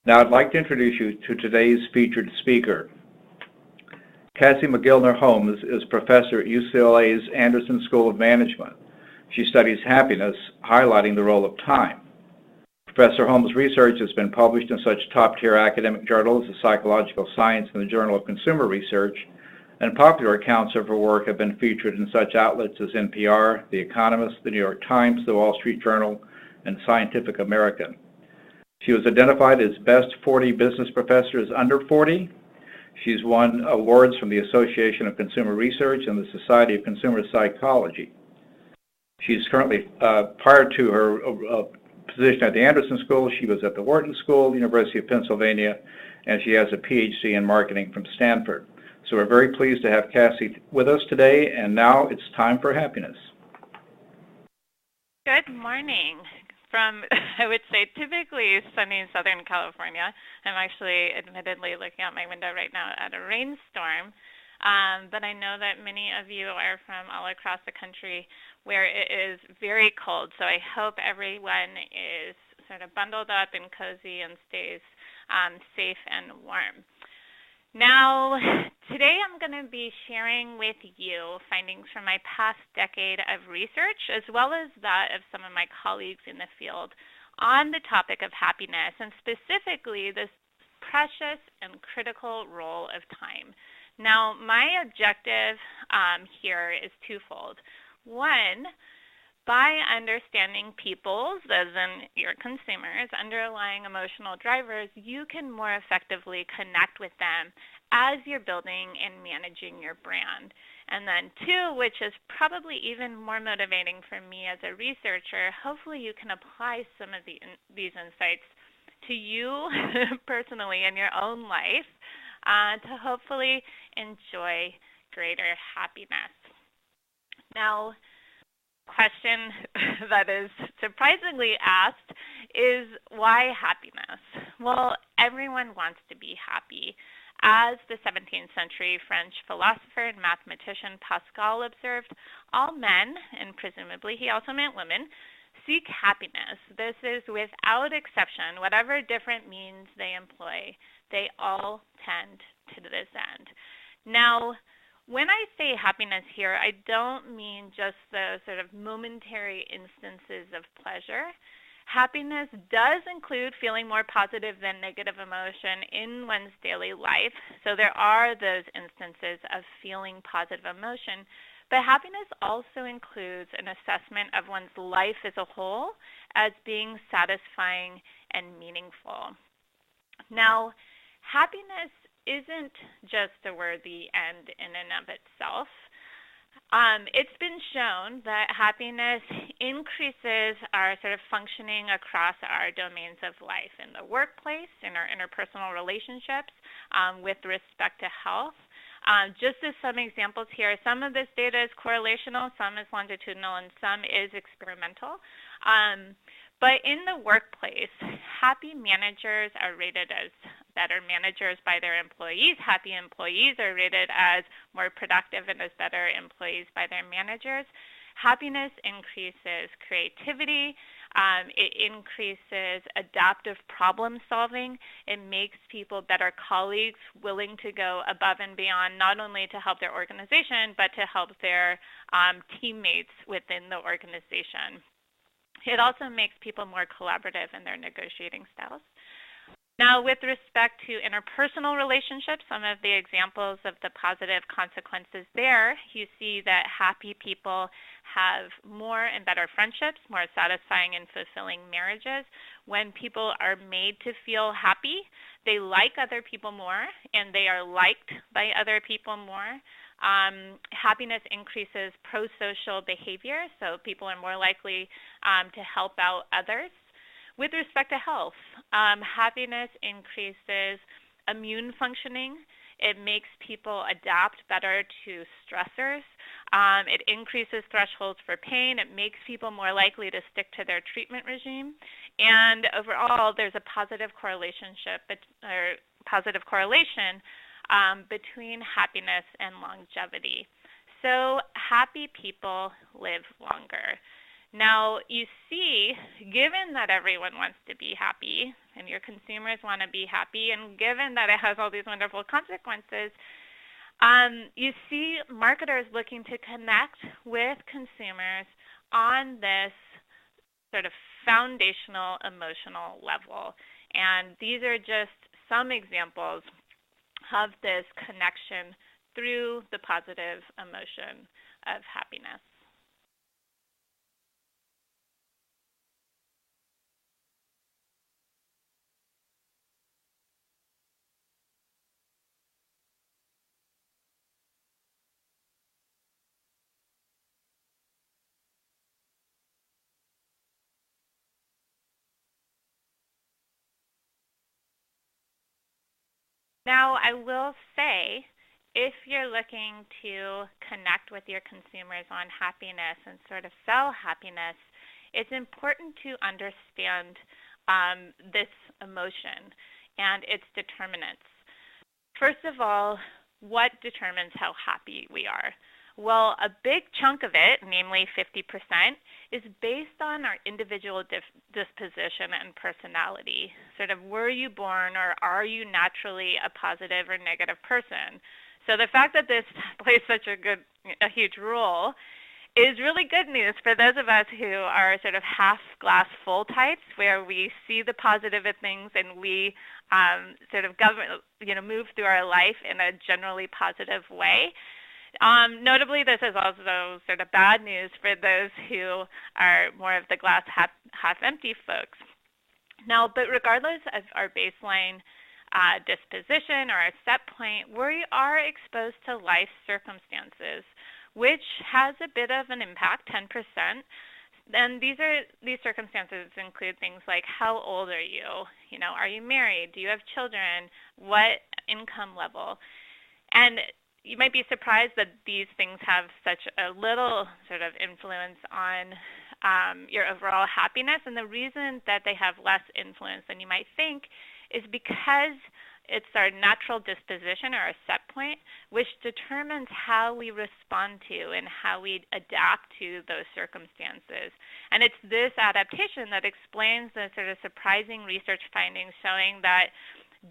Now I'd like to introduce you to today's featured speaker. Cassie Mogilner Holmes is professor at UCLA's Anderson School of Management. She studies happiness, highlighting the role of time. Professor Holmes' research has been published in such top-tier academic journals as Psychological Science and the Journal of Consumer Research, and popular accounts of her work have been featured in such outlets as NPR, The Economist, The New York Times, The Wall Street Journal, and Scientific American. She was identified as Best 40 Business Professors Under 40. She's won awards from the Association of Consumer Research and the Society of Consumer Psychology. She's currently, prior to her position at the Anderson School, she was at the Wharton School, University of Pennsylvania, and she has a PhD in marketing from Stanford. So we're very pleased to have Cassie with us today, and now it's time for happiness. Good morning from, I would say, typically sunny Southern California. I'm actually admittedly looking out my window right now at a rainstorm, but I know that many of you are from all across the country where it is very cold, so I hope everyone is sort of bundled up and cozy and stays safe and warm. Now, today I'm going to be sharing with you findings from my past decade of research, as well as that of some of my colleagues in the field on the topic of happiness, and specifically this precious and critical role of time. Now, my objective here is twofold. One, by understanding people's, as in your consumers, underlying emotional drivers, you can more effectively connect with them as you're building and managing your brand. And then two, which is probably even more motivating for me as a researcher, hopefully you can apply some of these insights to you personally in your own life to hopefully enjoy greater happiness. Now, question that is surprisingly asked is, why happiness? Well, everyone wants to be happy. As the 17th century French philosopher and mathematician Pascal observed, all men, and presumably he also meant women, seek happiness. This is without exception, whatever different means they employ, they all tend to this end. Now, when I say happiness here, I don't mean just the sort of momentary instances of pleasure. Happiness does include feeling more positive than negative emotion in one's daily life. So there are those instances of feeling positive emotion. But happiness also includes an assessment of one's life as a whole as being satisfying and meaningful. Now, happiness isn't just a worthy end in and of itself. It's been shown that happiness increases our sort of functioning across our domains of life, in the workplace, in our interpersonal relationships, with respect to health. Just as some examples here, some of this data is correlational, some is longitudinal, and some is experimental. But in the workplace, happy managers are rated as better managers by their employees. Happy employees are rated as more productive and as better employees by their managers. Happiness increases creativity. It increases adaptive problem solving. It makes people better colleagues, willing to go above and beyond, not only to help their organization, but to help their teammates within the organization. It also makes people more collaborative in their negotiating styles. Now, with respect to interpersonal relationships, some of the examples of the positive consequences there, you see that happy people have more and better friendships, more satisfying and fulfilling marriages. When people are made to feel happy, they like other people more, and they are liked by other people more. Happiness increases pro-social behavior, so people are more likely to help out others. With respect to health, happiness increases immune functioning. It makes people adapt better to stressors. It increases thresholds for pain. It makes people more likely to stick to their treatment regime. And overall, there's a positive correlation between happiness and longevity. So happy people live longer. Now, you see, given that everyone wants to be happy and your consumers want to be happy, and given that it has all these wonderful consequences, you see marketers looking to connect with consumers on this sort of foundational emotional level. And these are just some examples of this connection through the positive emotion of happiness. Now, I will say, if you're looking to connect with your consumers on happiness and sort of sell happiness, it's important to understand this emotion and its determinants. First of all, what determines how happy we are? Well, a big chunk of it, namely 50%, is based on our individual disposition and personality. Sort of, were you born or are you naturally a positive or negative person? So the fact that this plays such a huge role is really good news for those of us who are sort of half glass full types, where we see the positive in things and we sort of move through our life in a generally positive way. Notably, this is also sort of bad news for those who are more of the glass half empty folks. Now, but regardless of our baseline disposition or our set point, we are exposed to life circumstances, which has a bit of an impact, 10%. And these circumstances include things like, how old are you? Are you married? Do you have children? What income level? And you might be surprised that these things have such a little sort of influence on your overall happiness. And the reason that they have less influence than you might think is because it's our natural disposition or our set point, which determines how we respond to and how we adapt to those circumstances. And it's this adaptation that explains the sort of surprising research findings showing that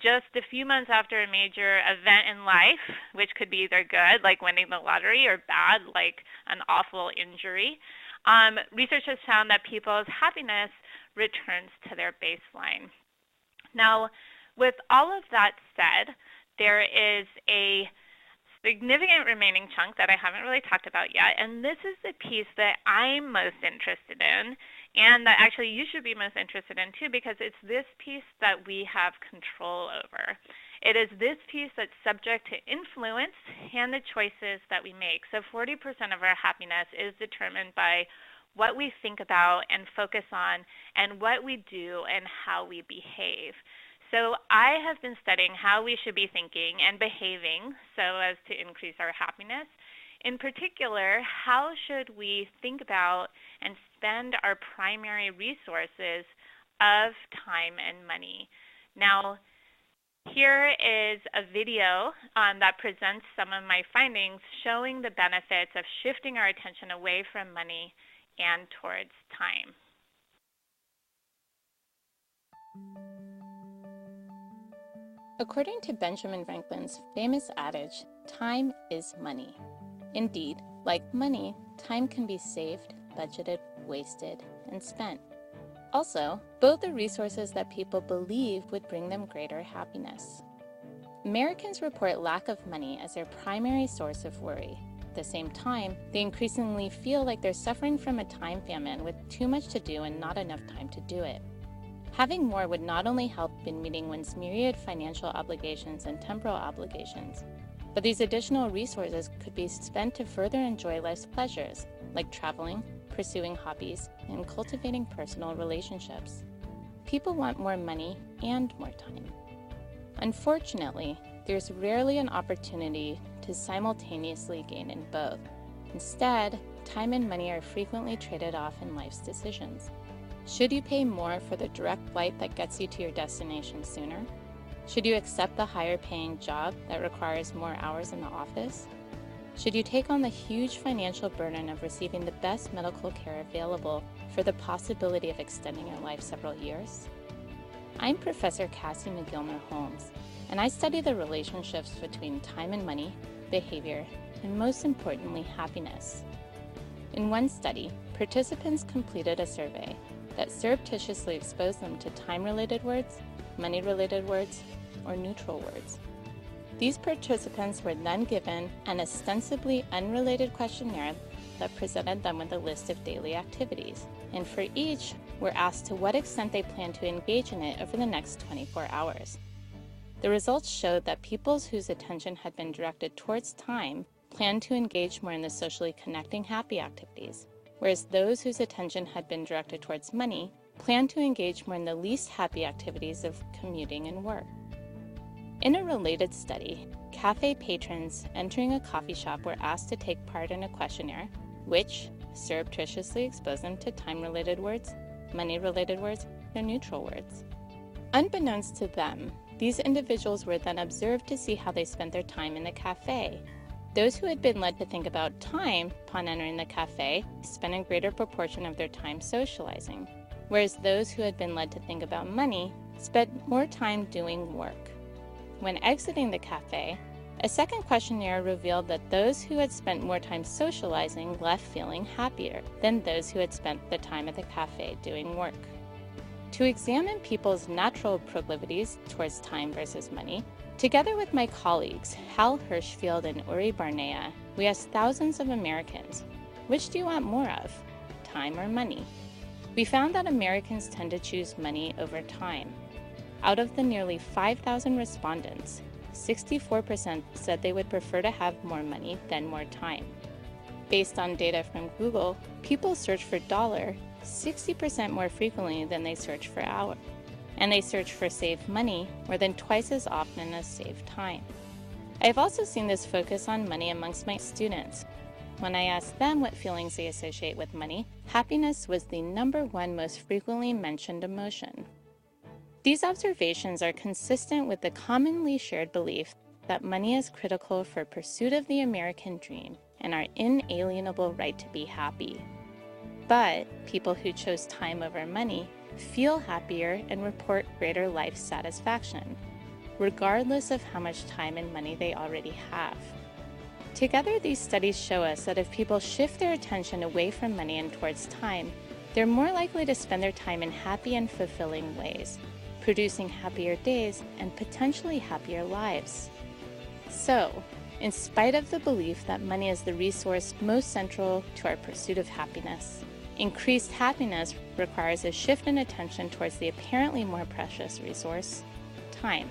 just a few months after a major event in life, which could be either good, like winning the lottery, or bad, like an awful injury, research has found that people's happiness returns to their baseline. Now, with all of that said, there is a significant remaining chunk that I haven't really talked about yet, and this is the piece that I'm most interested in, and that actually you should be most interested in too, because it's this piece that we have control over. It is this piece that's subject to influence and the choices that we make. So 40% of our happiness is determined by what we think about and focus on, and what we do and how we behave. So I have been studying how we should be thinking and behaving so as to increase our happiness. In particular, how should we think about and spend our primary resources of time and money? Now, here is a video that presents some of my findings showing the benefits of shifting our attention away from money and towards time. According to Benjamin Franklin's famous adage, time is money. Indeed, like money, time can be saved, budgeted, wasted, and spent. Also, both are resources that people believe would bring them greater happiness. Americans report lack of money as their primary source of worry. At the same time, they increasingly feel like they're suffering from a time famine with too much to do and not enough time to do it. Having more would not only help in meeting one's myriad financial obligations and temporal obligations, but these additional resources could be spent to further enjoy life's pleasures, like traveling, pursuing hobbies, and cultivating personal relationships. People want more money and more time. Unfortunately, there's rarely an opportunity to simultaneously gain in both. Instead, time and money are frequently traded off in life's decisions. Should you pay more for the direct flight that gets you to your destination sooner? Should you accept the higher paying job that requires more hours in the office? Should you take on the huge financial burden of receiving the best medical care available for the possibility of extending your life several years? I'm Professor Cassie Mogilner Holmes, and I study the relationships between time and money, behavior, and most importantly, happiness. In one study, participants completed a survey that surreptitiously exposed them to time-related words, money-related words, or neutral words. These participants were then given an ostensibly unrelated questionnaire that presented them with a list of daily activities, and for each were asked to what extent they plan to engage in it over the next 24 hours. The results showed that people whose attention had been directed towards time planned to engage more in the socially connecting happy activities, whereas those whose attention had been directed towards money planned to engage more in the least happy activities of commuting and work. In a related study, cafe patrons entering a coffee shop were asked to take part in a questionnaire, which surreptitiously exposed them to time-related words, money-related words, or neutral words. Unbeknownst to them, these individuals were then observed to see how they spent their time in the cafe. Those who had been led to think about time upon entering the cafe spent a greater proportion of their time socializing, whereas those who had been led to think about money spent more time doing work. When exiting the cafe, a second questionnaire revealed that those who had spent more time socializing left feeling happier than those who had spent the time at the cafe doing work. To examine people's natural proclivities towards time versus money, together with my colleagues Hal Hirschfield and Uri Barnea, we asked thousands of Americans, which do you want more of, time or money? We found that Americans tend to choose money over time. Out of the nearly 5,000 respondents, 64% said they would prefer to have more money than more time. Based on data from Google, people search for dollar 60% more frequently than they search for hour, and they search for save money more than twice as often as save time. I've also seen this focus on money amongst my students. When I asked them what feelings they associate with money, happiness was the #1 most frequently mentioned emotion. These observations are consistent with the commonly shared belief that money is critical for pursuit of the American dream and our inalienable right to be happy. But people who chose time over money feel happier and report greater life satisfaction, regardless of how much time and money they already have. Together, these studies show us that if people shift their attention away from money and towards time, they're more likely to spend their time in happy and fulfilling ways, producing happier days and potentially happier lives. So, in spite of the belief that money is the resource most central to our pursuit of happiness, increased happiness requires a shift in attention towards the apparently more precious resource, time.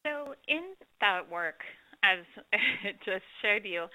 So in that work, as it just showed you,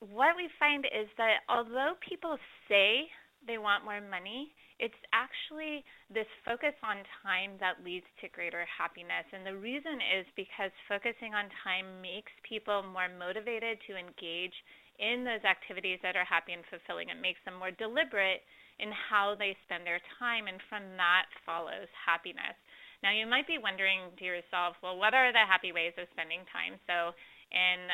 what we find is that although people say they want more money, it's actually this focus on time that leads to greater happiness. And the reason is because focusing on time makes people more motivated to engage in those activities that are happy and fulfilling. It makes them more deliberate in how they spend their time, and from that follows happiness. Now, you might be wondering to yourself, well, what are the happy ways of spending time? So in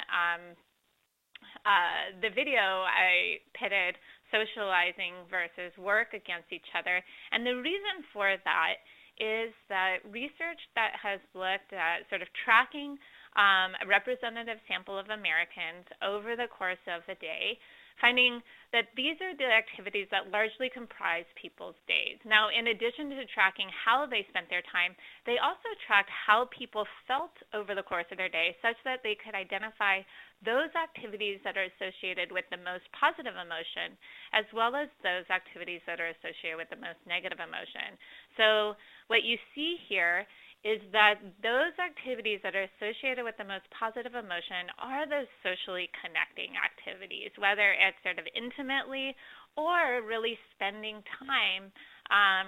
the video, I pitted socializing versus work against each other. And the reason for that is that research that has looked at sort of tracking a representative sample of Americans over the course of a day, finding that these are the activities that largely comprise people's days. Now, in addition to tracking how they spent their time, they also tracked how people felt over the course of their day, such that they could identify those activities that are associated with the most positive emotion, as well as those activities that are associated with the most negative emotion. So what you see here is that those activities that are associated with the most positive emotion are those socially connecting activities, whether it's sort of intimately or really spending time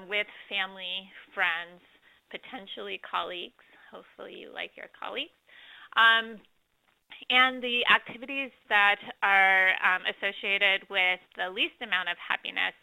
with family, friends, potentially colleagues. Hopefully you like your colleagues. And the activities that are associated with the least amount of happiness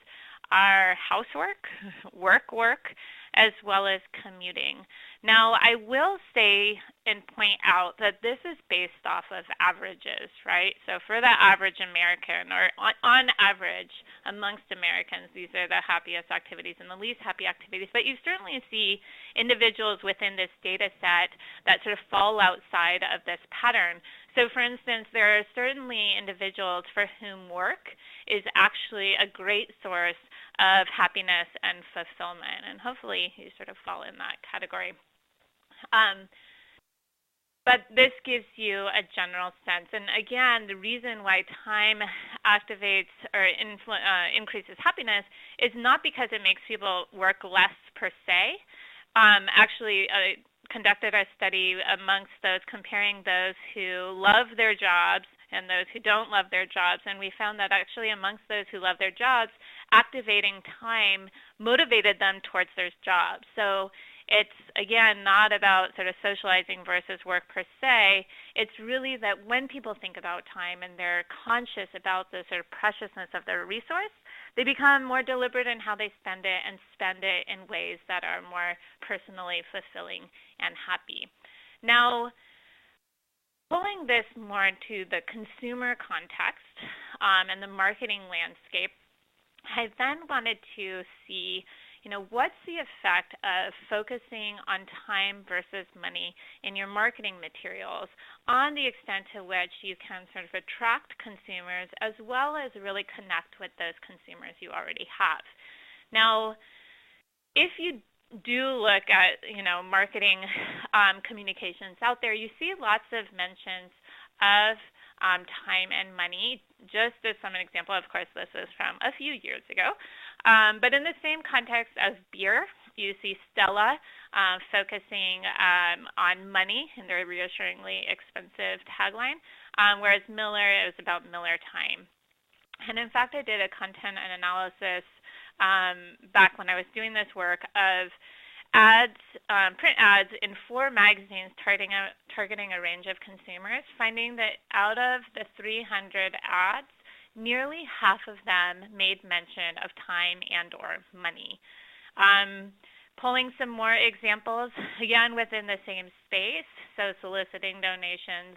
our housework, work, as well as commuting. Now, I will say and point out that this is based off of averages, right? So for the average American, or on average amongst Americans, these are the happiest activities and the least happy activities. But you certainly see individuals within this data set that sort of fall outside of this pattern. So for instance, there are certainly individuals for whom work is actually a great source of happiness and fulfillment, and hopefully you sort of fall in that category. But this gives you a general sense. And again, the reason why time activates or increases happiness is not because it makes people work less per se. Actually, conducted a study amongst those, comparing those who love their jobs and those who don't love their jobs, and we found that actually amongst those who love their jobs, activating time motivated them towards their jobs. So it's, again, not about sort of socializing versus work per se. It's really that when people think about time and they're conscious about the sort of preciousness of their resource, they become more deliberate in how they spend it and spend it in ways that are more personally fulfilling and happy. Now, pulling this more into the consumer context and the marketing landscape, I then wanted to see, what's the effect of focusing on time versus money in your marketing materials on the extent to which you can sort of attract consumers as well as really connect with those consumers you already have. Now, if you do look at, marketing communications out there, you see lots of mentions of time and money. Just as an example, of course, this is from a few years ago. But in the same context as beer, you see Stella focusing on money in their reassuringly expensive tagline, whereas Miller, it was about Miller time. And in fact, I did a content and analysis back when I was doing this work of ads, print ads in 4 magazines targeting a range of consumers, finding that out of the 300 ads, nearly half of them made mention of time and or money. Pulling some more examples, again, within the same space, so soliciting donations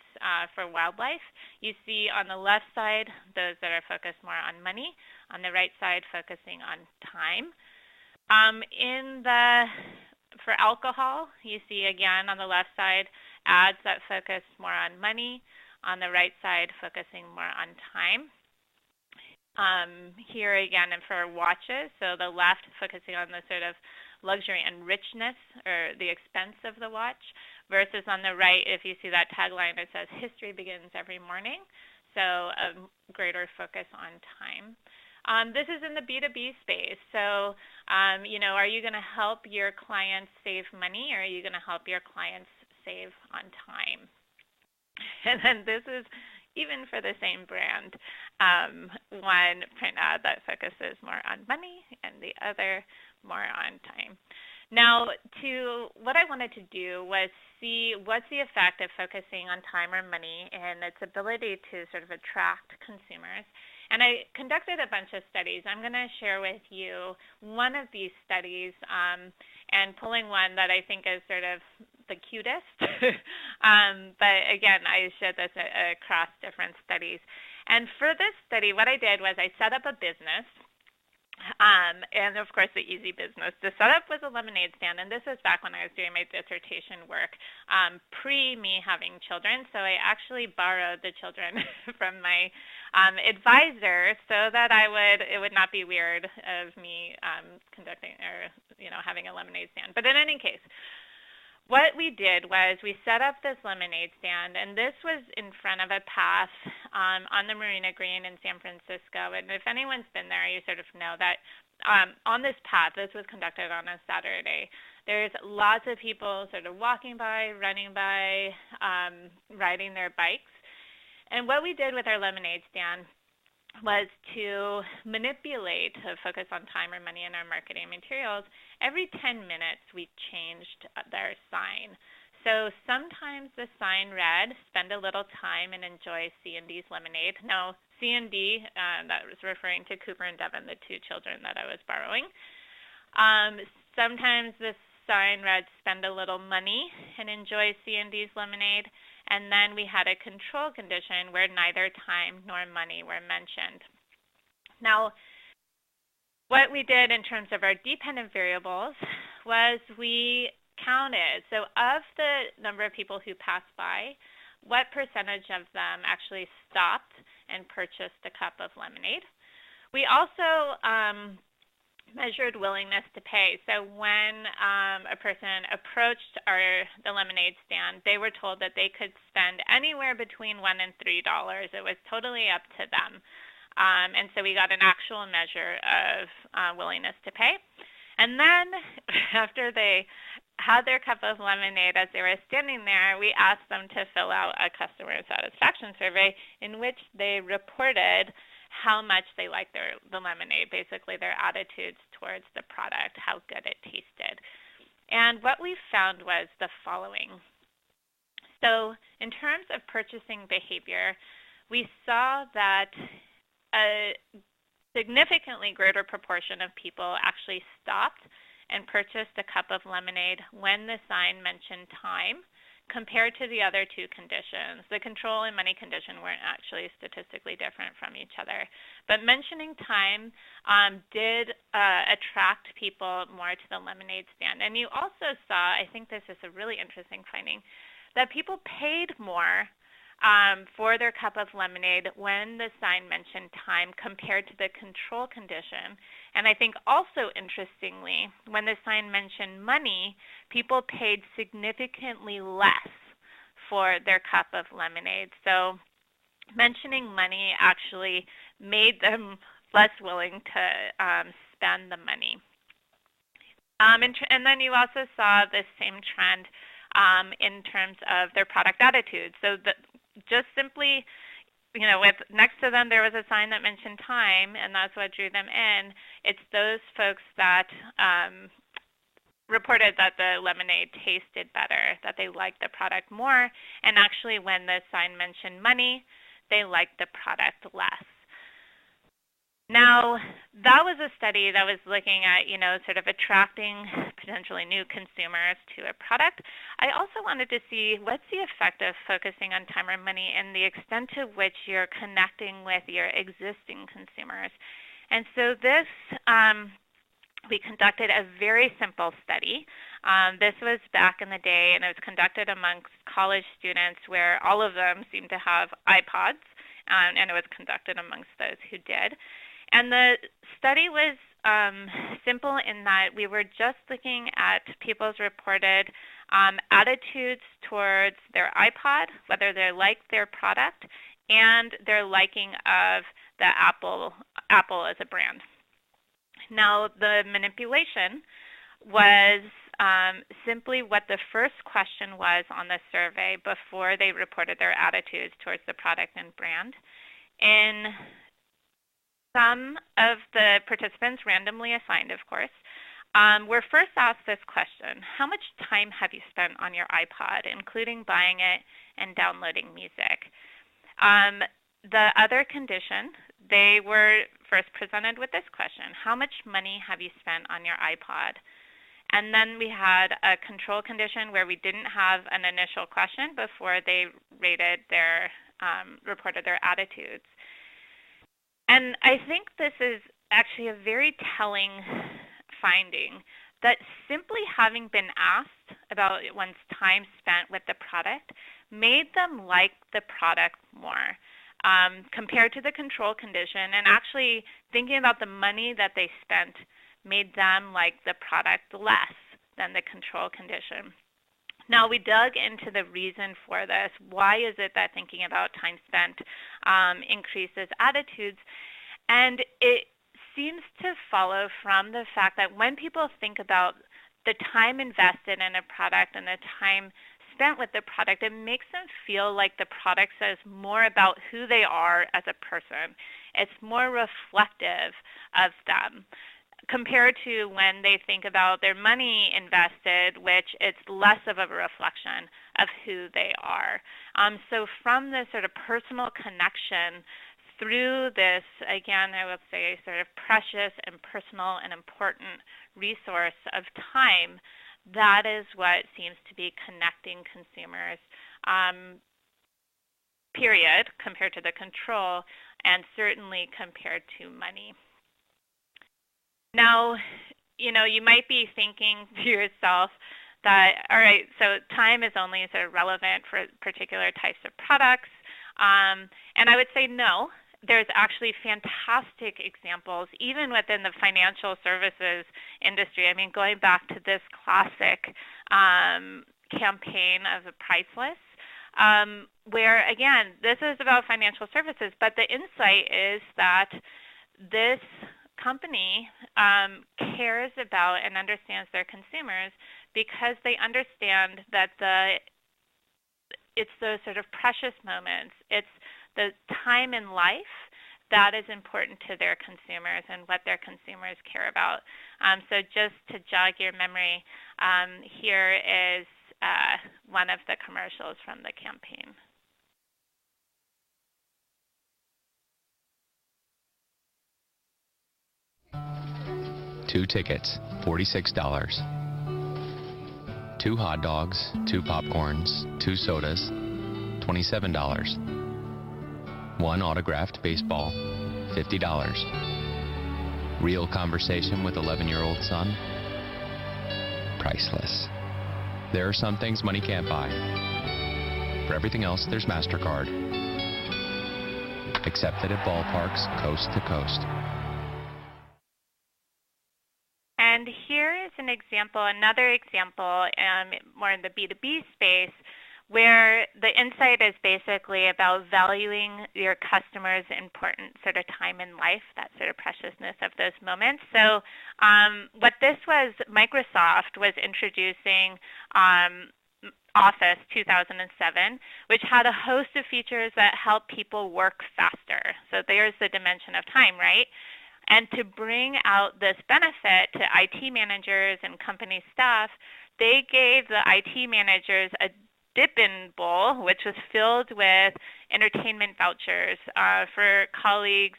for wildlife, you see on the left side those that are focused more on money, on the right side focusing on time. For alcohol, you see again on the left side ads that focus more on money, on the right side focusing more on time. Here again, and for watches, so the left focusing on the sort of luxury and richness or the expense of the watch, versus on the right, if you see that tagline, it says history begins every morning, so a greater focus on time. This is in the B2B space. So, are you going to help your clients save money, or are you going to help your clients save on time? And then this is even for the same brand, one print ad that focuses more on money and the other more on time. Now, what I wanted to do was see what's the effect of focusing on time or money and its ability to sort of attract consumers. And I conducted a bunch of studies. I'm going to share with you one of these studies and pulling one that I think is sort of the cutest. But again, I showed this across different studies. And for this study, what I did was I set up a business. And of course, the easy business to set up was a lemonade stand. And this was back when I was doing my dissertation work, pre me having children. So I actually borrowed the children from my advisor so that it would not be weird of me conducting or having a lemonade stand. But in any case, what we did was we set up this lemonade stand, and this was in front of a path on the Marina Green in San Francisco. And if anyone's been there, you sort of know that on this path, this was conducted on a Saturday, there's lots of people sort of walking by, running by, riding their bikes. And what we did with our lemonade stand was to manipulate, to focus on time or money in our marketing materials. Every 10 minutes, we changed their sign. So sometimes the sign read, spend a little time and enjoy C&D's lemonade. Now, C&D, that was referring to Cooper and Devin, the two children that I was borrowing. Sometimes this sign read, spend a little money and enjoy C&D's lemonade. And then we had a control condition where neither time nor money were mentioned. Now, what we did in terms of our dependent variables was we counted. So of the number of people who passed by, what percentage of them actually stopped and purchased a cup of lemonade? We also measured willingness to pay. So when a person approached the lemonade stand, they were told that they could spend anywhere between $1 and $3. It was totally up to them. And so we got an actual measure of willingness to pay. And then after they had their cup of lemonade, as they were standing there, we asked them to fill out a customer satisfaction survey in which they reported how much they liked the lemonade, basically their attitudes towards the product, how good it tasted. And what we found was the following. So in terms of purchasing behavior, we saw that a significantly greater proportion of people actually stopped and purchased a cup of lemonade when the sign mentioned time, compared to the other two conditions. The control and money condition weren't actually statistically different from each other. But mentioning time did attract people more to the lemonade stand. And you also saw, I think this is a really interesting finding, that people paid more for their cup of lemonade when the sign mentioned time compared to the control condition. And I think also interestingly, when the sign mentioned money, people paid significantly less for their cup of lemonade. So mentioning money actually made them less willing to spend the money. And then you also saw this same trend in terms of their product attitudes. So just simply, with next to them there was a sign that mentioned time, and that's what drew them in. It's those folks that reported that the lemonade tasted better, that they liked the product more, and actually when the sign mentioned money, they liked the product less. Now, that was a study that was looking at, sort of attracting potentially new consumers to a product. I also wanted to see what's the effect of focusing on time or money and the extent to which you're connecting with your existing consumers. And so this, we conducted a very simple study. This was back in the day, and it was conducted amongst college students where all of them seemed to have iPods, and it was conducted amongst those who did. And the study was simple in that we were just looking at people's reported attitudes towards their iPod, whether they liked their product, and their liking of the Apple as a brand. Now, the manipulation was simply what the first question was on the survey before they reported their attitudes towards the product and brand. In some of the participants, randomly assigned, of course, were first asked this question: how much time have you spent on your iPod, including buying it and downloading music? The other condition, they were first presented with this question: how much money have you spent on your iPod? And then we had a control condition where we didn't have an initial question before they rated reported their attitudes. And I think this is actually a very telling finding, that simply having been asked about one's time spent with the product made them like the product more compared to the control condition, and actually thinking about the money that they spent made them like the product less than the control condition. Now, we dug into the reason for this. Why is it that thinking about time spent increases attitudes? And it seems to follow from the fact that when people think about the time invested in a product and the time spent with the product, it makes them feel like the product says more about who they are as a person. It's more reflective of them, compared to when they think about their money invested, which it's less of a reflection of who they are. So from this sort of personal connection through this, again, I would say sort of precious and personal and important resource of time, that is what seems to be connecting consumers, period, compared to the control, and certainly compared to money. Now, you might be thinking to yourself that, all right, so time is only sort of relevant for particular types of products. And I would say no. There's actually fantastic examples, even within the financial services industry. I mean, going back to this classic campaign of the priceless, where, again, this is about financial services, but the insight is that this company cares about and understands their consumers because they understand that it's those sort of precious moments. It's the time in life that is important to their consumers and what their consumers care about. So just to jog your memory, here is one of the commercials from the campaign. Two tickets, $46. 2 hot dogs, 2 popcorns, 2 sodas, $27. 1 autographed baseball, $50. Real conversation with 11-year-old son, priceless. There are some things money can't buy. For everything else, there's MasterCard. Accepted at ballparks coast to coast. And here is an example, another example, more in the B2B space, where the insight is basically about valuing your customers' important sort of time in life, that sort of preciousness of those moments. So what this was, Microsoft was introducing Office 2007, which had a host of features that help people work faster. So there's the dimension of time, right? And to bring out this benefit to IT managers and company staff, they gave the IT managers a dip-in bowl, which was filled with entertainment vouchers for colleagues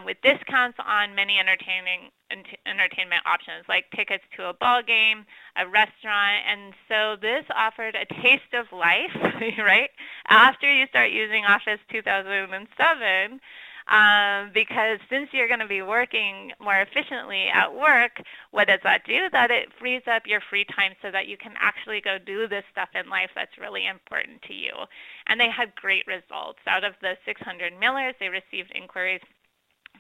with discounts on many entertainment options, like tickets to a ball game, a restaurant. And so this offered a taste of life, right, after you start using Office 2007. Because since you're going to be working more efficiently at work, what does that do? That it frees up your free time so that you can actually go do this stuff in life that's really important to you. And they had great results. Out of the 600 mailers, they received inquiries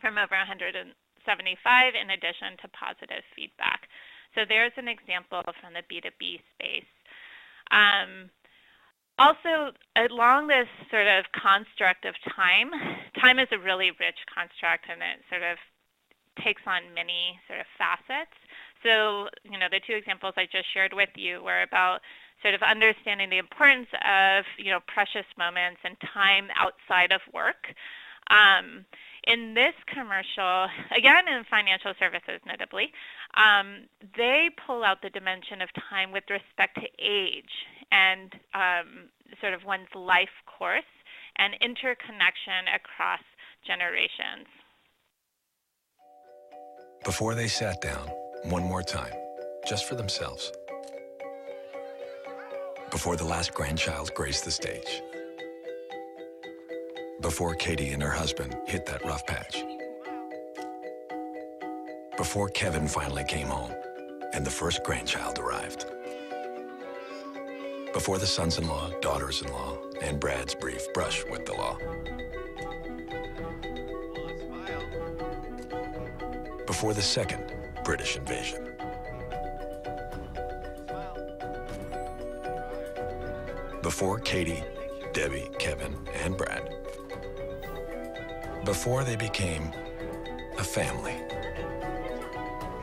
from over 175 in addition to positive feedback. So there's an example from the B2B space. Also, along this sort of construct of time is a really rich construct, and it sort of takes on many sort of facets. So, the 2 examples I just shared with you were about sort of understanding the importance of, precious moments and time outside of work. In this commercial, again in financial services notably, they pull out the dimension of time with respect to age and sort of one's life course and interconnection across generations. Before they sat down, one more time, just for themselves. Before the last grandchild graced the stage. Before Katie and her husband hit that rough patch. Before Kevin finally came home and the first grandchild arrived. Before the sons-in-law, daughters-in-law, and Brad's brief brush with the law. Before the second British invasion. Before Katie, Debbie, Kevin, and Brad. Before they became a family.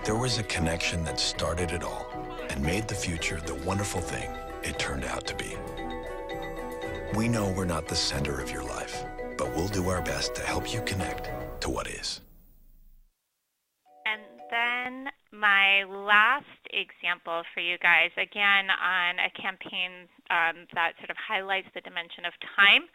There was a connection that started it all and made the future the wonderful thing it turned out to be. We know we're not the center of your life, but we'll do our best to help you connect to what is. And then my last example for you guys, again on a campaign that sort of highlights the dimension of time.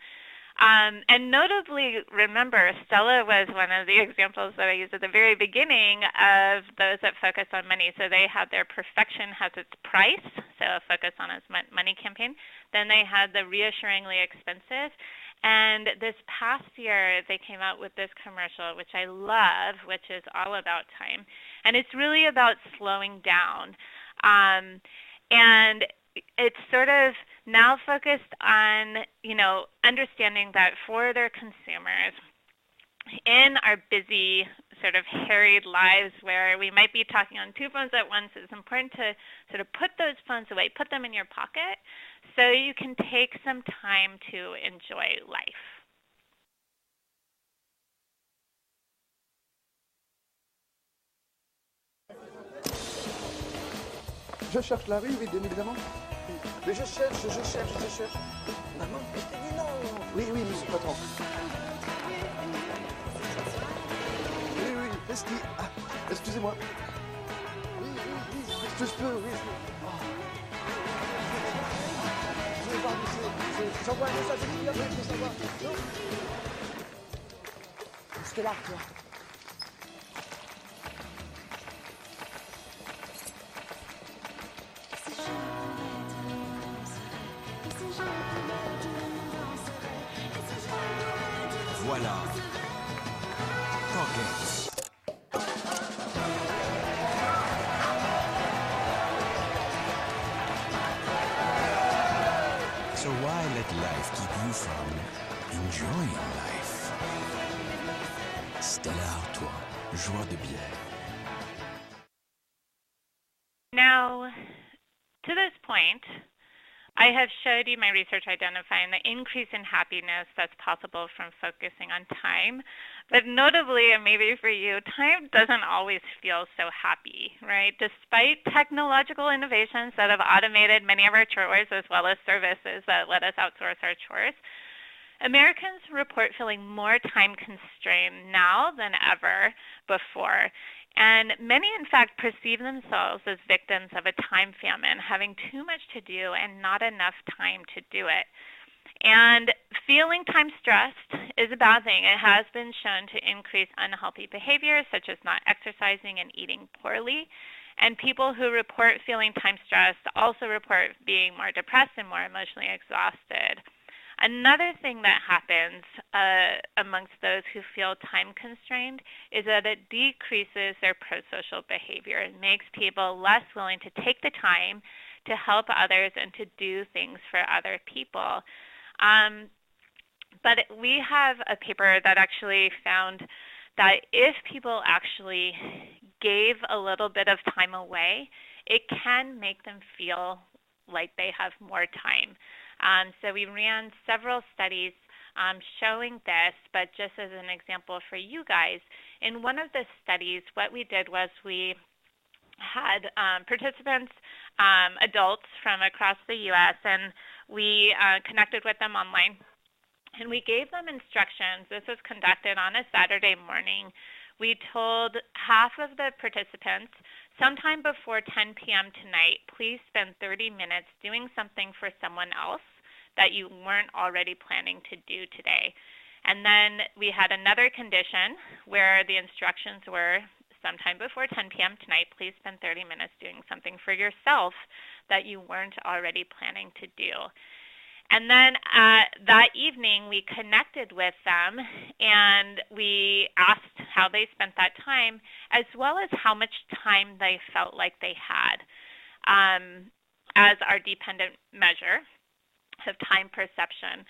And notably, remember, Stella was one of the examples that I used at the very beginning of those that focus on money. So they had their perfection has its price, so a focus on its money campaign. Then they had the reassuringly expensive. And this past year, they came out with this commercial, which I love, which is all about time. And it's really about slowing down. And it's sort of now focused on, understanding that for their consumers, in our busy, sort of harried lives where we might be talking on two phones at once, it's important to sort of put those phones away, put them in your pocket, so you can take some time to enjoy life. Je cherche la rue, oui, bien évidemment. Mais je cherche. Maman, je t'ai dit non. Oui, monsieur le patron. Oui, excusez-moi. Oui, je peux, oui. Je vais voir, j'envoie un message, je vais savoir. C'était là, toi. Voilà. Pockets. So why let life keep you from enjoying life? Stella Artois, joueur de bière. Now, to this point, I have showed you my research identifying the increase in happiness that's possible from focusing on time. But notably, and maybe for you, time doesn't always feel so happy, right? Despite technological innovations that have automated many of our chores as well as services that let us outsource our chores, Americans report feeling more time constrained now than ever before. And many, in fact, perceive themselves as victims of a time famine, having too much to do and not enough time to do it. And feeling time stressed is a bad thing. It has been shown to increase unhealthy behaviors such as not exercising and eating poorly. And people who report feeling time stressed also report being more depressed and more emotionally exhausted. Another thing that happens amongst those who feel time constrained is that it decreases their prosocial behavior. It makes people less willing to take the time to help others and to do things for other people. But we have a paper that actually found that if people actually gave a little bit of time away, it can make them feel like they have more time. So we ran several studies showing this, but just as an example for you guys, in one of the studies, what we did was we had participants, adults from across the U.S., and we connected with them online, and we gave them instructions. This was conducted on a Saturday morning. We told half of the participants, sometime before 10 p.m. tonight, please spend 30 minutes doing something for someone else that you weren't already planning to do today. And then we had another condition where the instructions were, sometime before 10 p.m. tonight, please spend 30 minutes doing something for yourself that you weren't already planning to do. And then that evening, we connected with them, and we asked how they spent that time, as well as how much time they felt like they had as our dependent measure of time perception.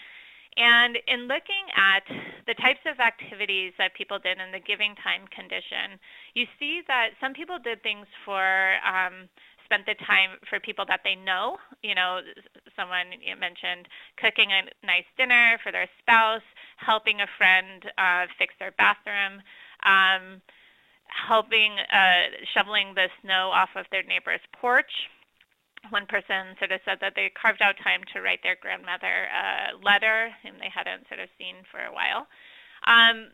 And in looking at the types of activities that people did in the giving time condition, you see that some people did things for spent the time for people that they know. Someone mentioned cooking a nice dinner for their spouse, helping a friend fix their bathroom, helping shoveling the snow off of their neighbor's porch. One person sort of said that they carved out time to write their grandmother a letter whom they hadn't sort of seen for a while.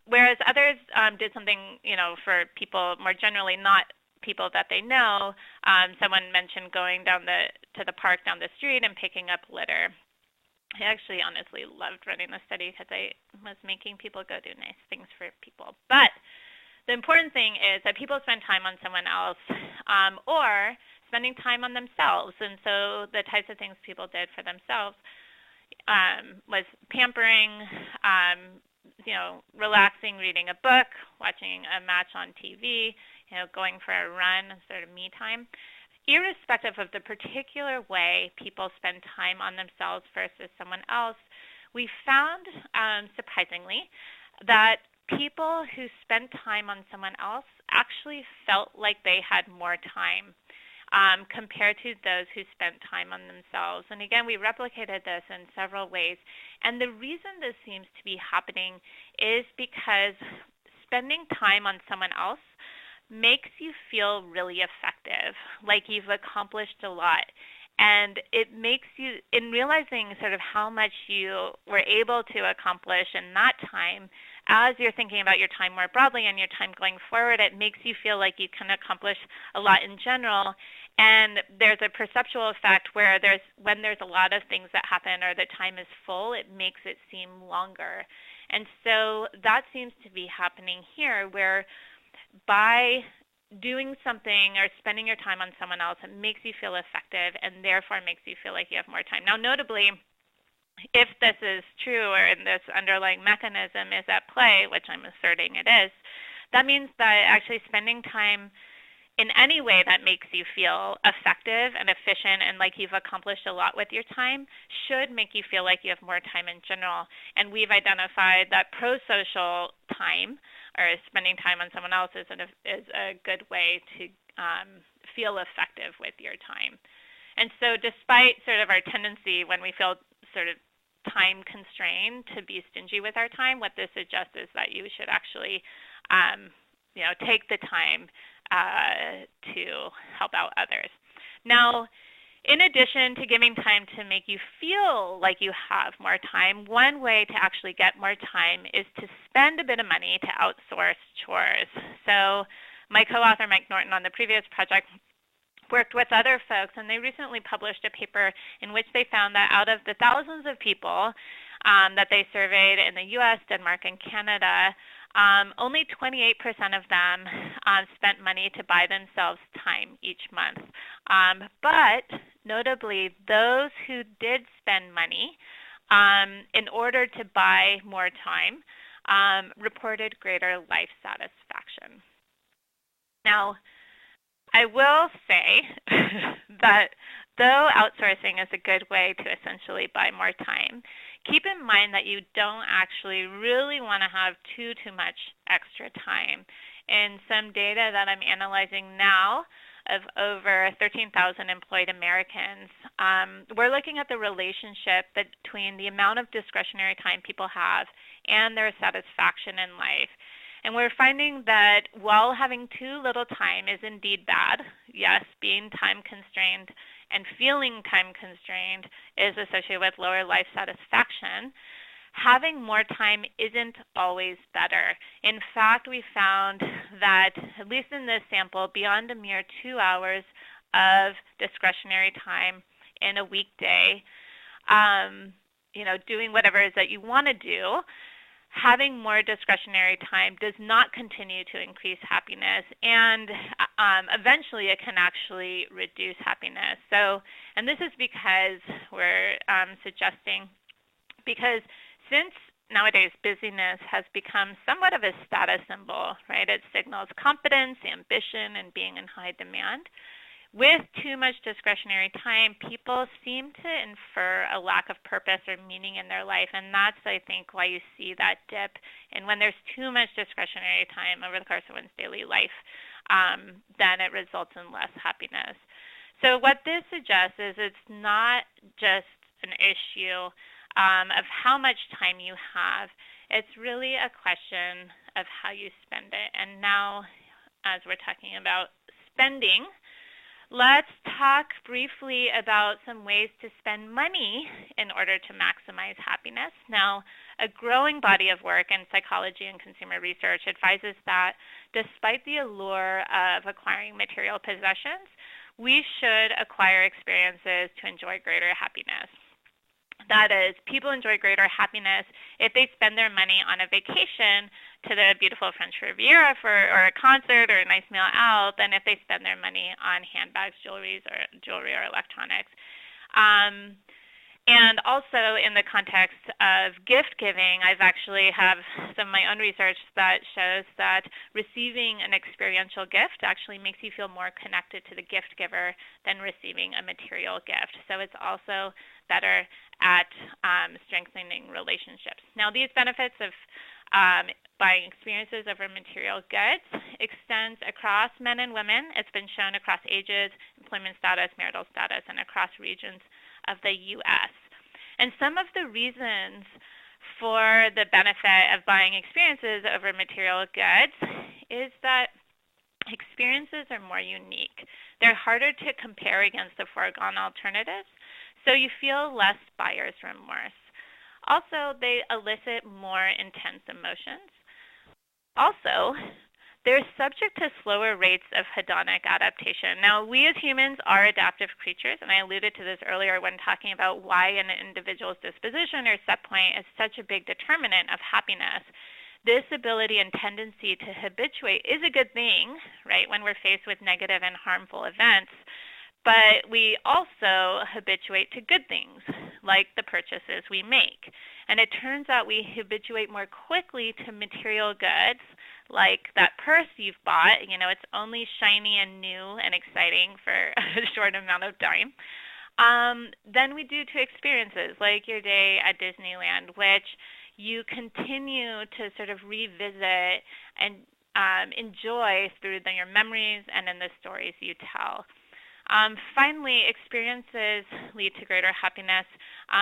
Whereas others did something, for people more generally, not people that they know. Someone mentioned going to the park down the street and picking up litter. I actually honestly loved running the study because I was making people go do nice things for people. But the important thing is that people spend time on someone else or spending time on themselves. And so the types of things people did for themselves was pampering, relaxing, reading a book, watching a match on TV, going for a run, sort of me time. Irrespective of the particular way people spend time on themselves versus someone else, we found, surprisingly, that people who spent time on someone else actually felt like they had more time compared to those who spent time on themselves. And again, we replicated this in several ways. And the reason this seems to be happening is because spending time on someone else makes you feel really effective, like you've accomplished a lot. And it makes you, in realizing sort of how much you were able to accomplish in that time, as you're thinking about your time more broadly and your time going forward, it makes you feel like you can accomplish a lot in general. And there's a perceptual effect where when there's a lot of things that happen or the time is full, it makes it seem longer. And so that seems to be happening here, where by doing something or spending your time on someone else, it makes you feel effective and therefore makes you feel like you have more time. Now, notably, if this is true or in this underlying mechanism is at play, which I'm asserting it is, that means that actually spending time in any way that makes you feel effective and efficient and like you've accomplished a lot with your time should make you feel like you have more time in general. And we've identified that pro-social time, or spending time on someone else, is a good way to feel effective with your time. And so despite sort of our tendency when we feel sort of time constrained to be stingy with our time, what this suggests is that you should actually take the time to help out others. Now, in addition to giving time to make you feel like you have more time, one way to actually get more time is to spend a bit of money to outsource chores. So my co-author, Mike Norton, on the previous project worked with other folks, and they recently published a paper in which they found that out of the thousands of people that they surveyed in the U.S., Denmark, and Canada, only 28% of them spent money to buy themselves time each month. But notably, those who did spend money in order to buy more time reported greater life satisfaction. Now, I will say that though outsourcing is a good way to essentially buy more time, keep in mind that you don't actually really want to have too much extra time. In some data that I'm analyzing now of over 13,000 employed Americans, we're looking at the relationship between the amount of discretionary time people have and their satisfaction in life. And we're finding that while having too little time is indeed bad, yes, being time constrained and feeling time constrained is associated with lower life satisfaction, having more time isn't always better. In fact, we found that, at least in this sample, beyond a mere 2 hours of discretionary time in a weekday, doing whatever it is that you want to do, having more discretionary time does not continue to increase happiness, and eventually it can actually reduce happiness. So, and this is because we're suggesting, because since nowadays busyness has become somewhat of a status symbol, right? It signals competence, ambition, and being in high demand. With too much discretionary time, people seem to infer a lack of purpose or meaning in their life, and that's, I think, why you see that dip. And when there's too much discretionary time over the course of one's daily life, then it results in less happiness. So what this suggests is it's not just an issue of how much time you have. It's really a question of how you spend it. And now, as we're talking about spending, let's talk briefly about some ways to spend money in order to maximize happiness. Now, a growing body of work in psychology and consumer research advises that despite the allure of acquiring material possessions, we should acquire experiences to enjoy greater happiness. That is, people enjoy greater happiness if they spend their money on a vacation to the beautiful French Riviera or a concert or a nice meal out than if they spend their money on handbags, jewelry, or electronics. And also in the context of gift giving, I've actually have some of my own research that shows that receiving an experiential gift actually makes you feel more connected to the gift giver than receiving a material gift. So it's also better at strengthening relationships. Now, these benefits of buying experiences over material goods extends across men and women. It's been shown across ages, employment status, marital status, and across regions of the U.S. And some of the reasons for the benefit of buying experiences over material goods is that experiences are more unique. They're harder to compare against the foregone alternatives, so you feel less buyer's remorse. Also, they elicit more intense emotions. Also, they're subject to slower rates of hedonic adaptation. Now, we as humans are adaptive creatures, and I alluded to this earlier when talking about why an individual's disposition or set point is such a big determinant of happiness. This ability and tendency to habituate is a good thing, right, when we're faced with negative and harmful events, but we also habituate to good things, like the purchases we make. And it turns out we habituate more quickly to material goods, like that purse you've bought. You know, it's only shiny and new and exciting for a short amount of time, than we do to experiences like your day at Disneyland, which you continue to sort of revisit and enjoy through your memories and in the stories you tell. Finally, experiences lead to greater happiness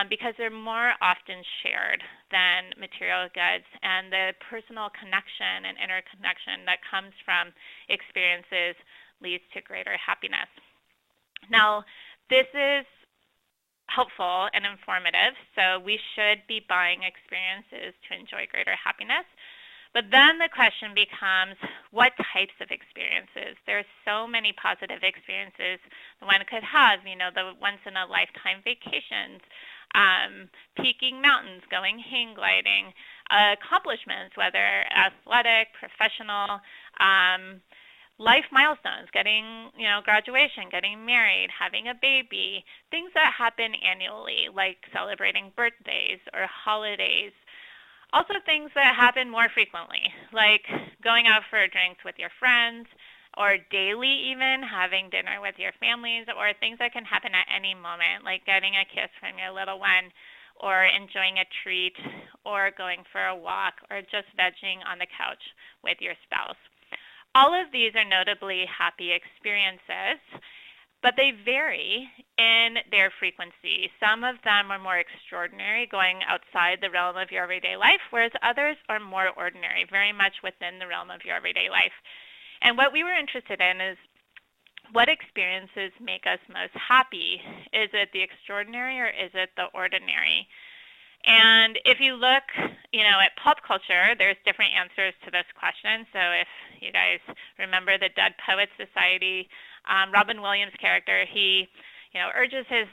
because they're more often shared than material goods, and the personal connection and interconnection that comes from experiences leads to greater happiness. Now, this is helpful and informative, so we should be buying experiences to enjoy greater happiness. But then the question becomes, what types of experiences? There's so many positive experiences one could have, you know, the once-in-a-lifetime vacations, peaking mountains, going hang gliding, accomplishments, whether athletic, professional, life milestones, getting, you know, graduation, getting married, having a baby, things that happen annually, like celebrating birthdays or holidays. Also things that happen more frequently, like going out for drinks with your friends, or daily even, having dinner with your families, or things that can happen at any moment, like getting a kiss from your little one, or enjoying a treat, or going for a walk, or just vegging on the couch with your spouse. All of these are notably happy experiences, but they vary in their frequency. Some of them are more extraordinary, going outside the realm of your everyday life, whereas others are more ordinary, very much within the realm of your everyday life. And what we were interested in is, what experiences make us most happy? Is it the extraordinary or is it the ordinary? And if you look, you know, at pop culture, there's different answers to this question. So if you guys remember the Dead Poets Society, Robin Williams' character, he, you know, urges his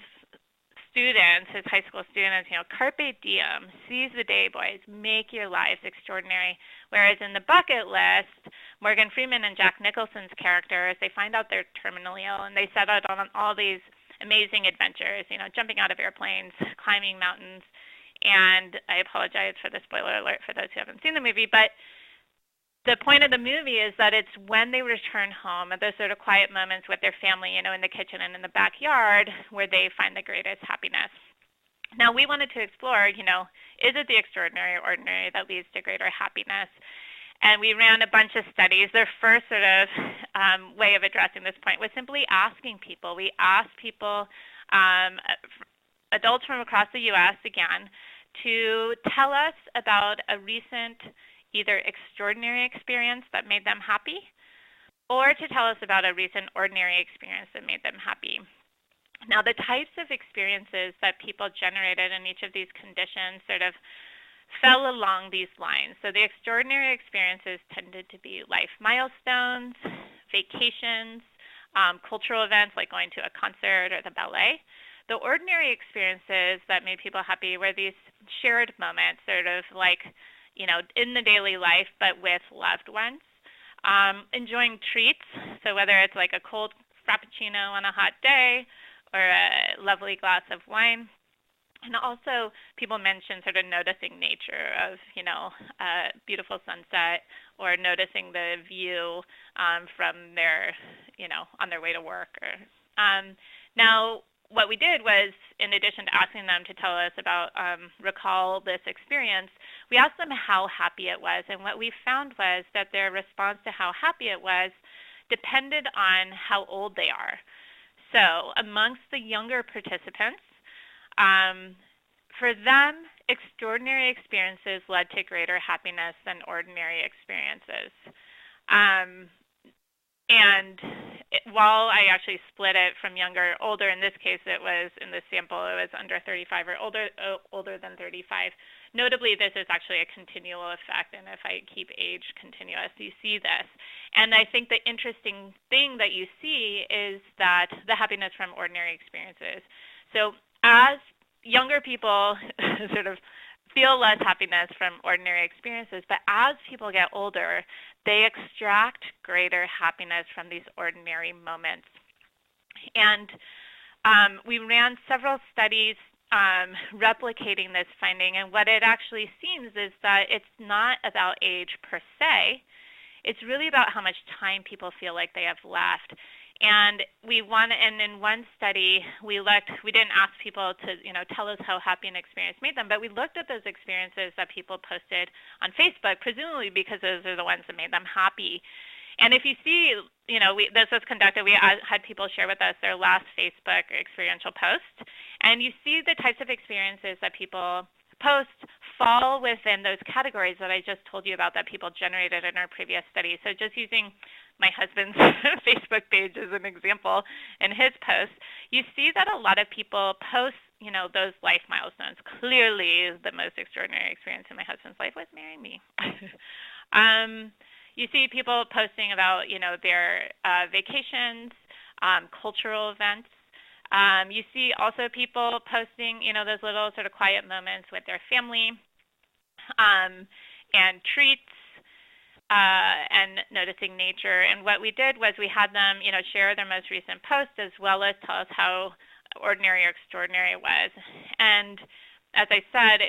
students, his high school students, you know, carpe diem, seize the day, boys, make your lives extraordinary. Whereas in the bucket list, Morgan Freeman and Jack Nicholson's characters, they find out they're terminally ill, and they set out on all these amazing adventures, you know, jumping out of airplanes, climbing mountains. And I apologize for the spoiler alert for those who haven't seen the movie, but the point of the movie is that it's when they return home at those sort of quiet moments with their family, you know, in the kitchen and in the backyard, where they find the greatest happiness. Now, we wanted to explore, you know, is it the extraordinary or ordinary that leads to greater happiness? And we ran a bunch of studies. Their first sort of way of addressing this point was simply asking people. We asked people, adults from across the U.S., again, to tell us about a recent either extraordinary experience that made them happy, or to tell us about a recent ordinary experience that made them happy. Now, the types of experiences that people generated in each of these conditions sort of fell along these lines. So the extraordinary experiences tended to be life milestones, vacations, cultural events like going to a concert or the ballet. the ordinary experiences that made people happy were these shared moments, sort of like, in the daily life, but with loved ones. Enjoying treats, so whether it's like a cold frappuccino on a hot day or a lovely glass of wine. And also, people mention sort of noticing nature of, a beautiful sunset, or noticing the view from their, on their way to work. Now, what we did was, in addition to asking them to tell us about, recall this experience, we asked them how happy it was. And what we found was that their response to how happy it was depended on how old they are. So, amongst the younger participants, for them, extraordinary experiences led to greater happiness than ordinary experiences. While I actually split it from younger, older, in this case it was, in this sample, it was under 35 or older than 35. Notably, this is actually a continual effect, and if I keep age continuous, you see this. And I think the interesting thing that you see is that the happiness from ordinary experiences. So as younger people sort of feel less happiness from ordinary experiences, but as people get older, they extract greater happiness from these ordinary moments. And we ran several studies replicating this finding, and what it actually seems is that it's not about age per se. It's really about how much time people feel like they have left. And in one study, we didn't ask people to, tell us how happy an experience made them, but we looked at those experiences that people posted on Facebook, presumably because those are the ones that made them happy. And if you see, this was conducted, we had people share with us their last Facebook experiential post, and you see the types of experiences that people post fall within those categories that I just told you about that people generated in our previous study. So just using my husband's Facebook page as an example in his posts, you see that a lot of people post, those life milestones. Clearly, the most extraordinary experience in my husband's life was marrying me. You see people posting about, their vacations, cultural events. You see also people posting, those little sort of quiet moments with their family, and treats, and noticing nature. And what we did was we had them, share their most recent post as well as tell us how ordinary or extraordinary it was. And as I said,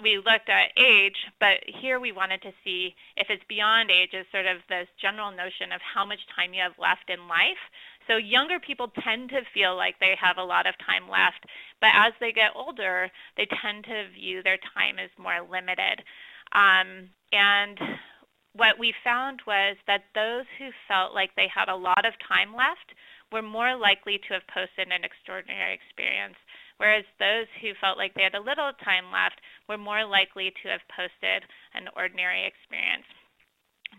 we looked at age, but here we wanted to see if it's beyond age, is sort of this general notion of how much time you have left in life. So younger people tend to feel like they have a lot of time left, but as they get older, they tend to view their time as more limited. And what we found was that those who felt like they had a lot of time left were more likely to have posted an extraordinary experience, whereas those who felt like they had a little time left were more likely to have posted an ordinary experience.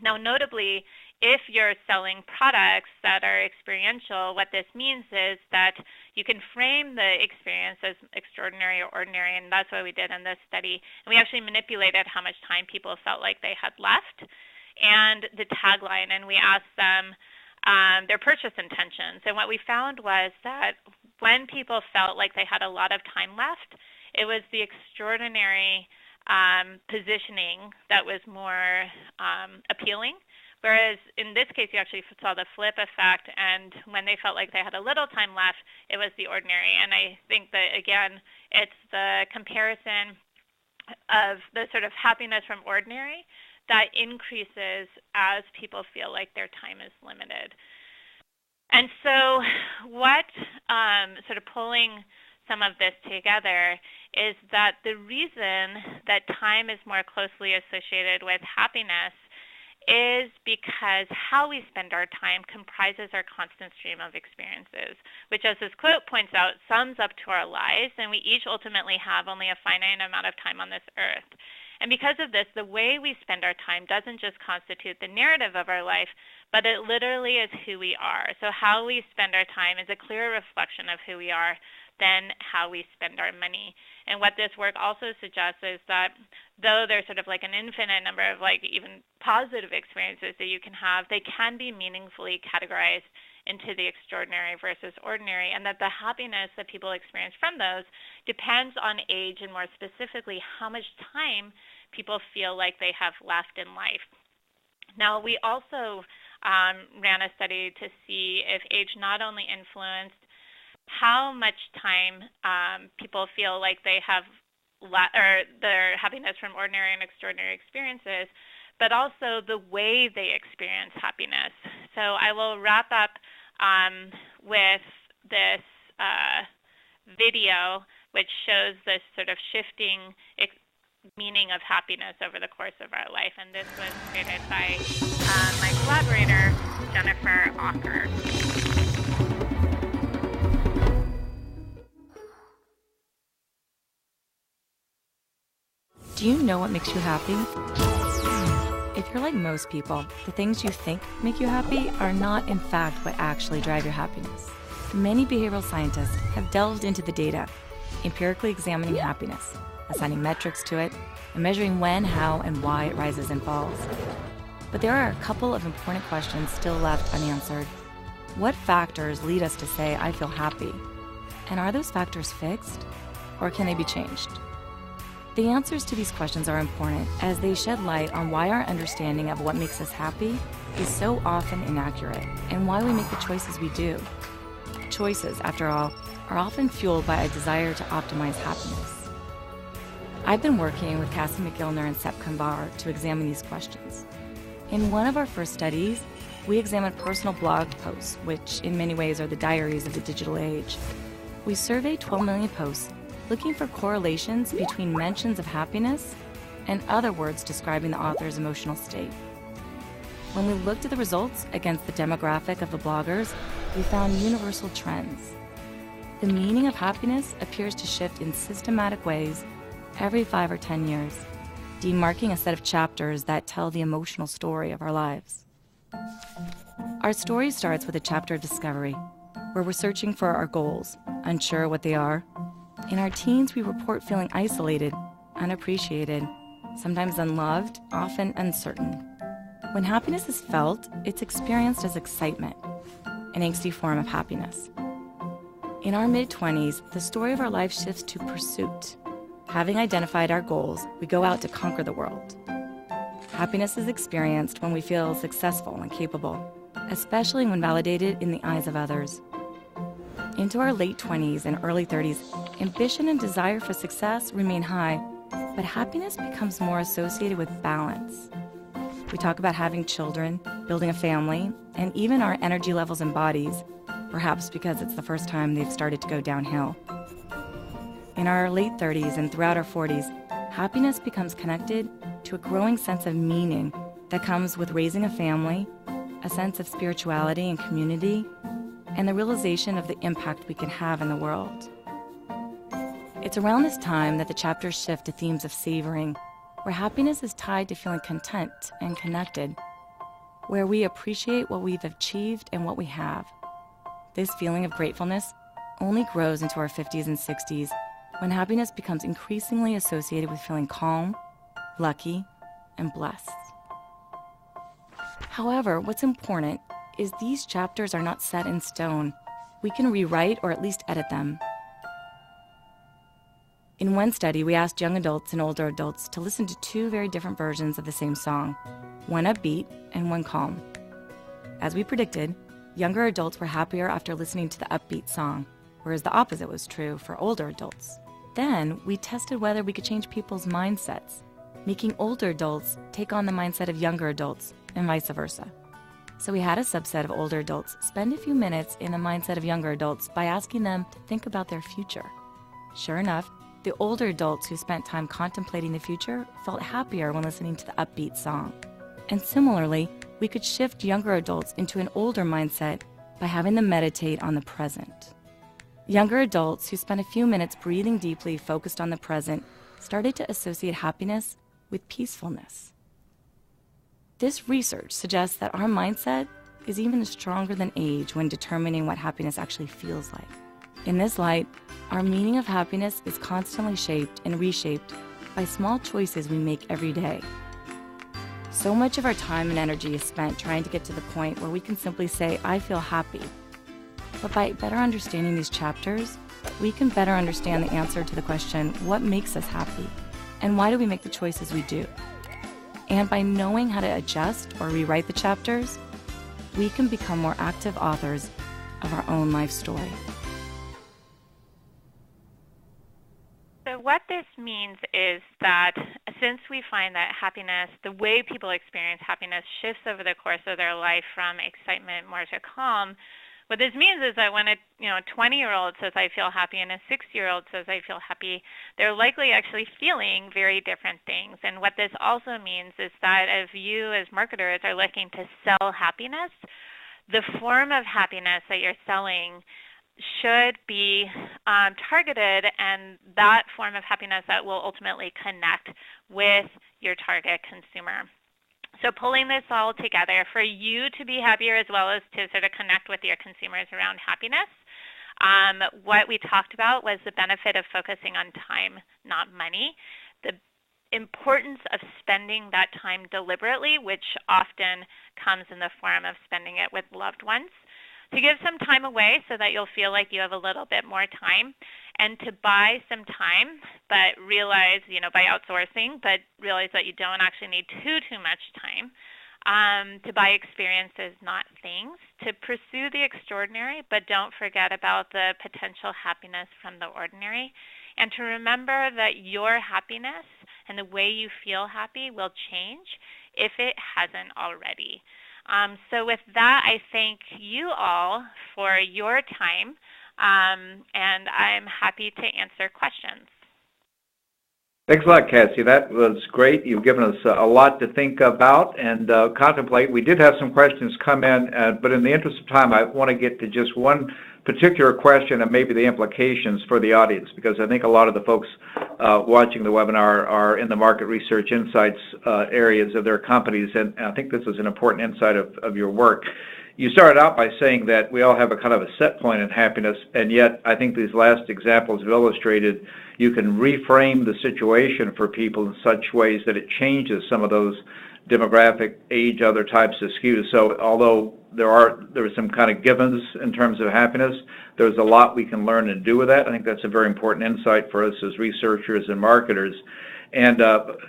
Now, notably, if you're selling products that are experiential, what this means is that you can frame the experience as extraordinary or ordinary, and that's what we did in this study. And we actually manipulated how much time people felt like they had left and the tagline, and we asked them their purchase intentions. And what we found was that when people felt like they had a lot of time left, it was the extraordinary positioning that was more appealing. Whereas in this case, you actually saw the flip effect, and when they felt like they had a little time left, it was the ordinary. And I think that, again, it's the comparison of the sort of happiness from ordinary that increases as people feel like their time is limited. And so what, sort of pulling some of this together, is that the reason that time is more closely associated with happiness is because how we spend our time comprises our constant stream of experiences, which, as this quote points out, sums up to our lives, and we each ultimately have only a finite amount of time on this earth. And because of this, the way we spend our time doesn't just constitute the narrative of our life, but it literally is who we are. So how we spend our time is a clearer reflection of who we are than how we spend our money. And what this work also suggests is that though there's sort of like an infinite number of like even positive experiences that you can have, they can be meaningfully categorized into the extraordinary versus ordinary, and that the happiness that people experience from those depends on age, and more specifically, how much time people feel like they have left in life. Now, we also ran a study to see if age not only influenced how much time people feel like they have or their happiness from ordinary and extraordinary experiences, but also the way they experience happiness. So I will wrap up with this video, which shows this sort of shifting meaning of happiness over the course of our life. And this was created by my collaborator, Jennifer Ocker. Do you know what makes you happy? If you're like most people, the things you think make you happy are not in fact what actually drive your happiness. Many behavioral scientists have delved into the data, empirically examining happiness, assigning metrics to it, and measuring when, how, and why it rises and falls. But there are a couple of important questions still left unanswered. What factors lead us to say, I feel happy? And are those factors fixed, or can they be changed? The answers to these questions are important as they shed light on why our understanding of what makes us happy is so often inaccurate, and why we make the choices we do. Choices, after all, are often fueled by a desire to optimize happiness. I've been working with Cassie Mogilner and Sepp Kambar to examine these questions. In one of our first studies, we examined personal blog posts, which in many ways are the diaries of the digital age. We surveyed 12 million posts, looking for correlations between mentions of happiness and other words describing the author's emotional state. When we looked at the results against the demographic of the bloggers, we found universal trends. The meaning of happiness appears to shift in systematic ways every 5 or 10 years, demarking a set of chapters that tell the emotional story of our lives. Our story starts with a chapter of discovery, where we're searching for our goals, unsure what they are. In our teens, we report feeling isolated, unappreciated, sometimes unloved, often uncertain. When happiness is felt, it's experienced as excitement, an angsty form of happiness. In our mid-20s, the story of our life shifts to pursuit. Having identified our goals, we go out to conquer the world. Happiness is experienced when we feel successful and capable, especially when validated in the eyes of others. Into our late 20s and early 30s, ambition and desire for success remain high, but happiness becomes more associated with balance. We talk about having children, building a family, and even our energy levels and bodies, perhaps because it's the first time they've started to go downhill. In our late 30s and throughout our 40s, happiness becomes connected to a growing sense of meaning that comes with raising a family, a sense of spirituality and community, and the realization of the impact we can have in the world. It's around this time that the chapters shift to themes of savoring, where happiness is tied to feeling content and connected, where we appreciate what we've achieved and what we have. This feeling of gratefulness only grows into our 50s and 60s, when happiness becomes increasingly associated with feeling calm, lucky, and blessed. However, what's important is these chapters are not set in stone. We can rewrite or at least edit them. In one study, we asked young adults and older adults to listen to 2 very different versions of the same song, one upbeat and one calm. As we predicted, younger adults were happier after listening to the upbeat song, whereas the opposite was true for older adults. Then, we tested whether we could change people's mindsets, making older adults take on the mindset of younger adults, and vice versa. So we had a subset of older adults spend a few minutes in the mindset of younger adults by asking them to think about their future. Sure enough, the older adults who spent time contemplating the future felt happier when listening to the upbeat song. And similarly, we could shift younger adults into an older mindset by having them meditate on the present. Younger adults who spent a few minutes breathing deeply focused on the present started to associate happiness with peacefulness. This research suggests that our mindset is even stronger than age when determining what happiness actually feels like. In this light, our meaning of happiness is constantly shaped and reshaped by small choices we make every day. So much of our time and energy is spent trying to get to the point where we can simply say, I feel happy. But by better understanding these chapters, we can better understand the answer to the question, what makes us happy? And why do we make the choices we do? And by knowing how to adjust or rewrite the chapters, we can become more active authors of our own life story. So what this means is that since we find that happiness, the way people experience happiness shifts over the course of their life from excitement more to calm, what this means is that when a 20-year-old says, I feel happy, and a 6-year-old says, I feel happy, they're likely actually feeling very different things. And what this also means is that if you as marketers are looking to sell happiness, the form of happiness that you're selling should be targeted, and that form of happiness that will ultimately connect with your target consumer. So pulling this all together for you to be happier as well as to sort of connect with your consumers around happiness, what we talked about was the benefit of focusing on time, not money. The importance of spending that time deliberately, which often comes in the form of spending it with loved ones. To give some time away so that you'll feel like you have a little bit more time, and to buy some time, but realize, by outsourcing, but realize that you don't actually need too much time. To buy experiences, not things. To pursue the extraordinary, but don't forget about the potential happiness from the ordinary. And to remember that your happiness and the way you feel happy will change if it hasn't already. So with that, I thank you all for your time, and I'm happy to answer questions. Thanks a lot, Cassie. That was great. You've given us a lot to think about and contemplate. We did have some questions come in, but in the interest of time, I want to get to just one particular question and maybe the implications for the audience, because I think a lot of the folks watching the webinar are in the market research insights areas of their companies, and I think this is an important insight of your work. You started out by saying that we all have a kind of a set point in happiness, and yet I think these last examples have illustrated you can reframe the situation for people in such ways that it changes some of those demographic, age, other types of skews. So although there are some kind of givens in terms of happiness, there's a lot we can learn and do with that. I think that's a very important insight for us as researchers and marketers. And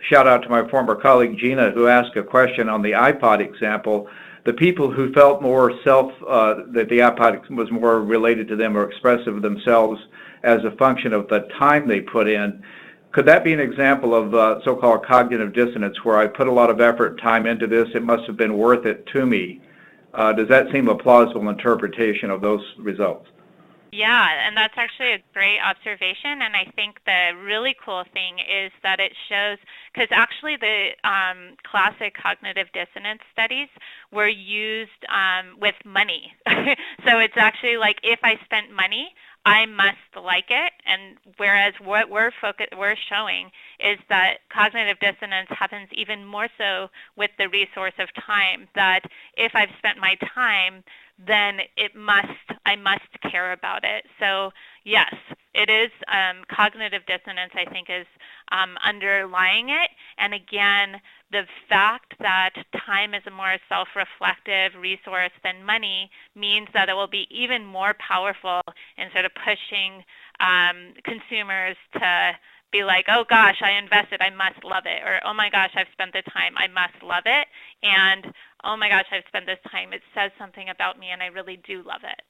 shout out to my former colleague Gina, who asked a question on the iPod example. The people who felt more that the iPod was more related to them or expressive of themselves as a function of the time they put in, could that be an example of so-called cognitive dissonance, where I put a lot of effort and time into this, it must have been worth it to me? Does that seem a plausible interpretation of those results? Yeah, and that's actually a great observation, and I think the really cool thing is that it shows, because actually the classic cognitive dissonance studies were used with money. So it's actually like, if I spent money, I must like it, and whereas what we're showing is that cognitive dissonance happens even more so with the resource of time, that if I've spent my time, then I must care about it. So yes, it is cognitive dissonance, I think, is underlying it. And again, the fact that time is a more self-reflective resource than money means that it will be even more powerful in sort of pushing consumers to be like, oh gosh, I invested, I must love it. Or, oh my gosh, I've spent the time, I must love it. And, oh my gosh, I've spent this time, it says something about me and I really do love it.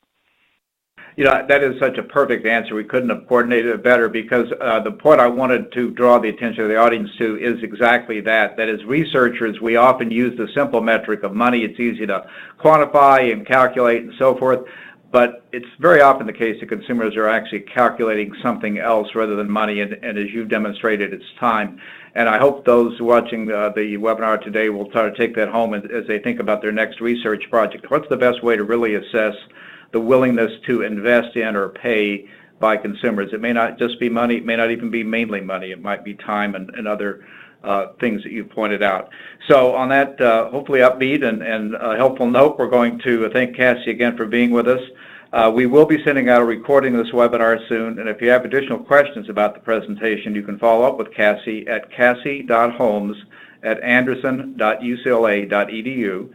That is such a perfect answer. We couldn't have coordinated it better, because the point I wanted to draw the attention of the audience to is exactly that. That as researchers, we often use the simple metric of money. It's easy to quantify and calculate and so forth, but it's very often the case that consumers are actually calculating something else rather than money, and as you've demonstrated, it's time. And I hope those watching the webinar today will try to take that home as they think about their next research project. What's the best way to really assess the willingness to invest in or pay by consumers? It may not just be money. It may not even be mainly money. It might be time and other things that you pointed out. So on that hopefully upbeat and helpful note, we're going to thank Cassie again for being with us. We will be sending out a recording of this webinar soon, and if you have additional questions about the presentation, you can follow up with Cassie at cassie.holmes at anderson.ucla.edu.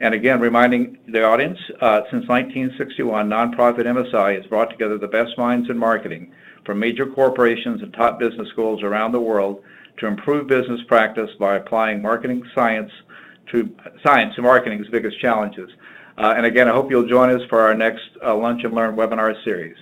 And again, reminding the audience, since 1961, nonprofit MSI has brought together the best minds in marketing from major corporations and top business schools around the world to improve business practice by applying marketing science to marketing's biggest challenges. And again, I hope you'll join us for our next Lunch and Learn webinar series.